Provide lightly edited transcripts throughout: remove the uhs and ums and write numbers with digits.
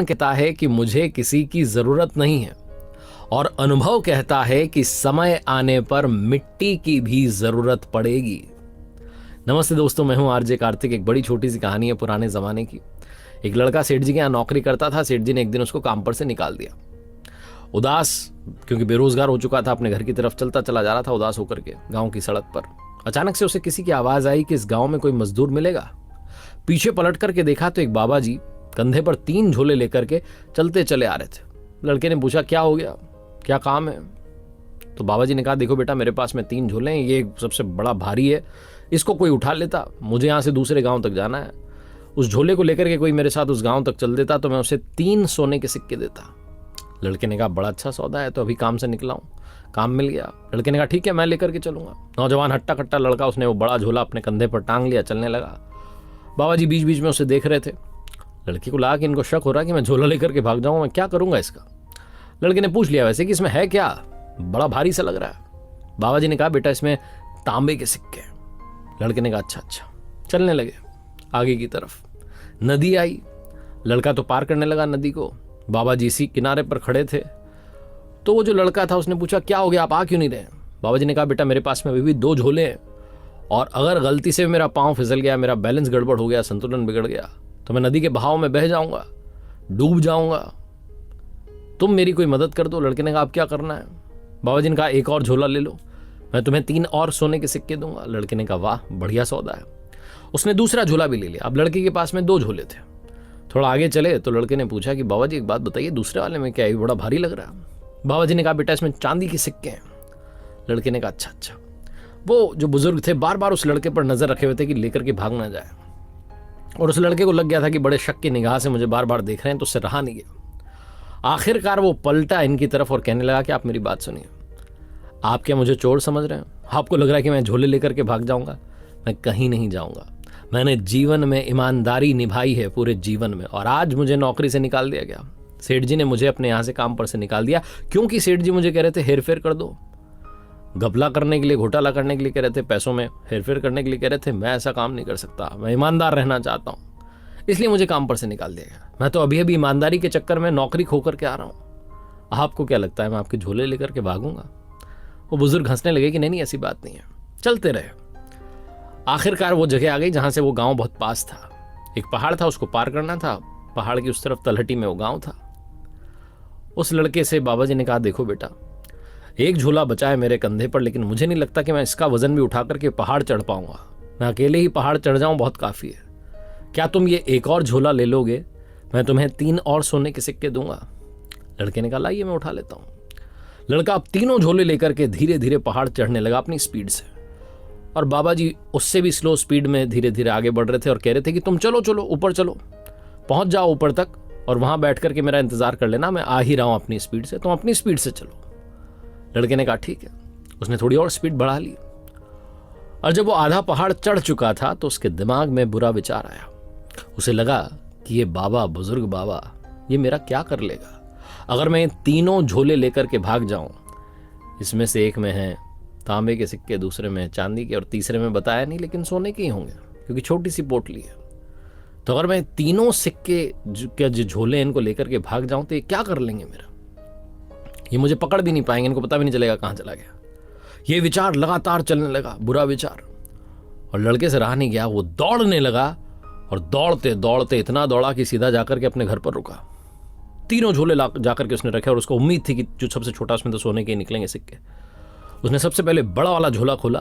कहता है कि मुझे किसी की जरूरत नहीं है और अनुभव कहता है कि समय आने पर मिट्टी की भी जरूरत पड़ेगी। नमस्ते दोस्तों, मैं हूं आरजे कार्तिक। एक बड़ी छोटी सी कहानी है पुराने जमाने की। एक लड़का सेठ जी के यहाँ नौकरी करता था। सेठ जी ने एक दिन उसको काम पर से निकाल दिया। उदास, क्योंकि बेरोजगार हो चुका था, अपने घर की तरफ चलता चला जा रहा था उदास होकर के गांव की सड़क पर। अचानक से उसे किसी की आवाज आई कि इस गांव में कोई मजदूर मिलेगा। पीछे पलट करके देखा तो एक बाबा जी कंधे पर 3 झोले लेकर के चलते चले आ रहे थे। लड़के ने पूछा, क्या हो गया, क्या काम है? तो बाबा जी ने कहा, देखो बेटा, मेरे पास में 3 झोले हैं, ये सबसे बड़ा भारी है, इसको कोई उठा लेता, मुझे यहाँ से दूसरे गांव तक जाना है। उस झोले को लेकर के कोई मेरे साथ उस गांव तक चल देता तो मैं उसे 3 सोने के सिक्के देता। लड़के ने कहा, बड़ा अच्छा सौदा है, तो अभी काम से निकला हूँ, काम मिल गया। लड़के ने कहा, ठीक है, मैं लेकर के चलूंगा। नौजवान हट्टा कट्टा लड़का, उसने वो बड़ा झोला अपने कंधे पर टांग लिया, चलने लगा। बाबा जी बीच बीच में उसे देख रहे थे। लड़के को लगा कि इनको शक हो रहा है कि मैं झोला लेकर के भाग जाऊँ, मैं क्या करूंगा इसका। लड़के ने पूछ लिया वैसे कि इसमें है क्या, बड़ा भारी सा लग रहा है। बाबा जी ने कहा, बेटा इसमें तांबे के सिक्के। लड़के ने कहा, अच्छा। चलने लगे आगे की तरफ। नदी आई, लड़का तो पार करने लगा नदी को। बाबा जी इसी किनारे पर खड़े थे। तो वो जो लड़का था उसने पूछा, क्या हो गया, आप आ क्यों नहीं रहे? बाबा जी ने कहा, बेटा मेरे पास में अभी भी 2 झोले हैं और अगर गलती से मेरा पाँव फिसल गया, मेरा बैलेंस गड़बड़ हो गया, संतुलन बिगड़ गया, तो मैं नदी के बहाव में बह जाऊंगा, डूब जाऊंगा। तुम मेरी कोई मदद कर दो। लड़के ने कहा, अब क्या करना है? बाबा जी ने कहा, एक और झोला ले लो, मैं तुम्हें 3 और सोने के सिक्के दूंगा। लड़के ने कहा, वाह, बढ़िया सौदा है। उसने दूसरा झोला भी ले लिया। अब लड़के के पास में 2 झोले थे। थोड़ा आगे चले तो लड़के ने पूछा कि बाबा जी एक बात बताइए, दूसरे वाले में क्या है, बड़ा भारी लग रहा है। बाबा जी ने कहा, बेटा इसमें चांदी के सिक्के हैं। लड़के ने कहा, अच्छा। वो जो बुजुर्ग थे बार बार उस लड़के पर नजर रखे हुए थे कि लेकर के भाग ना जाए, और उस लड़के को लग गया था कि बड़े शक की निगाह से मुझे बार बार देख रहे हैं, तो उससे रहा नहीं गया। आखिरकार वो पलटा इनकी तरफ और कहने लगा कि आप मेरी बात सुनिए, आप क्या मुझे चोर समझ रहे हैं? आपको लग रहा है कि मैं झोले लेकर के भाग जाऊंगा? मैं कहीं नहीं जाऊंगा। मैंने जीवन में ईमानदारी निभाई है पूरे जीवन में, और आज मुझे नौकरी से निकाल दिया गया। सेठ जी ने मुझे अपने यहाँ से काम पर से निकाल दिया, क्योंकि सेठ जी मुझे कह रहे थे हेर फेर कर दो, घपला करने के लिए, घोटाला करने के लिए कह रहे थे, पैसों में हेर फेर करने के लिए कह रहे थे। मैं ऐसा काम नहीं कर सकता, मैं ईमानदार रहना चाहता हूँ, इसलिए मुझे काम पर से निकाल दिया गया। मैं तो अभी अभी ईमानदारी के चक्कर में नौकरी खो करके आ रहा हूँ। आपको क्या लगता है मैं आपके झोले लेकर के भागूंगा? वो बुजुर्ग हंसने लगे कि नहीं, ऐसी बात नहीं है। चलते रहे। आखिरकार वो जगह आ गई जहां से वो गांव बहुत पास था। एक पहाड़ था, उसको पार करना था। पहाड़ की उस तरफ तलहटी में वो गांव था। उस लड़के से बाबा जी ने कहा, देखो बेटा, एक झोला बचा है मेरे कंधे पर, लेकिन मुझे नहीं लगता कि मैं इसका वजन भी उठा करके पहाड़ चढ़ पाऊंगा। मैं अकेले ही पहाड़ चढ़ जाऊं बहुत काफी है। क्या तुम ये एक और झोला ले लोगे? मैं तुम्हें 3 और सोने के सिक्के दूंगा। लड़के ने कहा, लाइए मैं उठा लेता हूं। लड़का अब 3 झोले लेकर के धीरे धीरे पहाड़ चढ़ने लगा अपनी स्पीड से, और बाबा जी उससे भी स्लो स्पीड में धीरे धीरे आगे बढ़ रहे थे और कह रहे थे कि तुम चलो चलो, ऊपर चलो, पहुंच जाओ ऊपर तक और वहां बैठ करके मेरा इंतजार कर लेना, मैं आ ही रहा हूं अपनी स्पीड से, तुम अपनी स्पीड से चलो। लड़के ने कहा, ठीक है। उसने थोड़ी और स्पीड बढ़ा ली, और जब वो आधा पहाड़ चढ़ चुका था तो उसके दिमाग में बुरा विचार आया। उसे लगा कि ये बाबा, बुजुर्ग बाबा, ये मेरा क्या कर लेगा अगर मैं 3 झोले लेकर के भाग जाऊं। इसमें से एक में है तांबे के सिक्के, दूसरे में चांदी के, और तीसरे में बताया नहीं, लेकिन सोने के ही होंगे क्योंकि छोटी सी पोटली है। तो अगर मैं 3 सिक्के के जो झोले इनको लेकर के भाग जाऊं तो ये क्या कर लेंगे मेरा? ये मुझे पकड़ भी नहीं पाएंगे, इनको पता भी नहीं चलेगा कहां चला गया। ये विचार लगातार चलने लगा, बुरा विचार, और लड़के से रहा नहीं गया। वो दौड़ने लगा, और दौड़ते दौड़ते इतना दौड़ा कि सीधा जाकर के अपने घर पर रुका। 3 झोले जाकर के उसने रखे, और उसको उम्मीद थी कि जो सबसे छोटा उसमें तो सोने के निकलेंगे सिक्के। उसने सबसे पहले बड़ा वाला झोला खोला,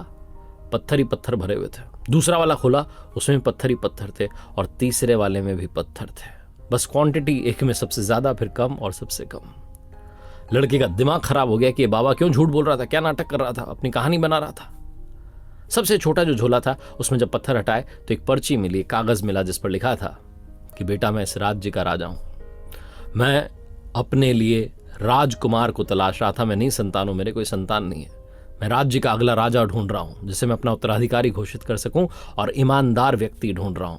पत्थर ही पत्थर भरे हुए थे। दूसरा वाला खोला, उसमें पत्थर ही पत्थर थे, और तीसरे वाले में भी पत्थर थे। बस क्वांटिटी एक में सबसे ज्यादा, फिर कम और सबसे कम। लड़के का दिमाग खराब हो गया कि ये बाबा क्यों झूठ बोल रहा था, क्या नाटक कर रहा था, अपनी कहानी बना रहा था। सबसे छोटा जो झोला था उसमें जब पत्थर हटाए तो एक पर्ची मिली, कागज मिला, जिस पर लिखा था कि बेटा, मैं इस राज्य का राजा हूं, मैं अपने लिए राजकुमार को तलाश रहा था, मैं नहीं संतान हूं, मेरे कोई संतान नहीं है, मैं राज्य का अगला राजा ढूंढ रहा हूं जिसे मैं अपना उत्तराधिकारी घोषित कर सकूं, और ईमानदार व्यक्ति ढूंढ रहा हूं।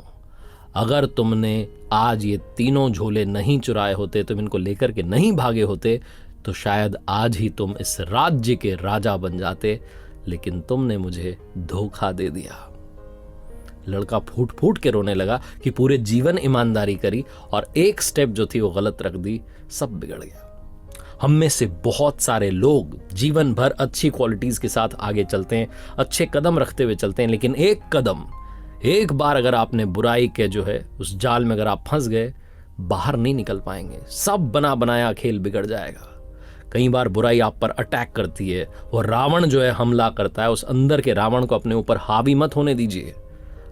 अगर तुमने आज ये 3 झोले नहीं चुराए होते, तुम इनको लेकर के नहीं भागे होते, तो शायद आज ही तुम इस राज्य के राजा बन जाते, लेकिन तुमने मुझे धोखा दे दिया। लड़का फूट फूट के रोने लगा कि पूरे जीवन ईमानदारी करी और एक स्टेप जो थी वो गलत रख दी, सब बिगड़ गया। हम में से बहुत सारे लोग जीवन भर अच्छी क्वालिटीज के साथ आगे चलते हैं, अच्छे कदम रखते हुए चलते हैं, लेकिन एक बार अगर आपने बुराई के जो है उस जाल में अगर आप फंस गए, बाहर नहीं निकल पाएंगे। सब बना बनाया खेल बिगड़ जाएगा। कई बार बुराई आप पर अटैक करती है, वो रावण जो है हमला करता है, उस अंदर के रावण को अपने ऊपर हावी मत होने दीजिए,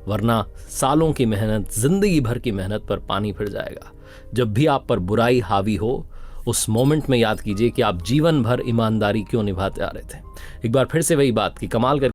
वरना सालों की मेहनत, जिंदगी भर की मेहनत पर पानी फिर जाएगा। जब भी आप पर बुराई हावी हो, उस मोमेंट में याद कीजिए कि आप जीवन भर ईमानदारी क्यों निभाते आ रहे थे। एक बार फिर से वही बात कि कमाल करके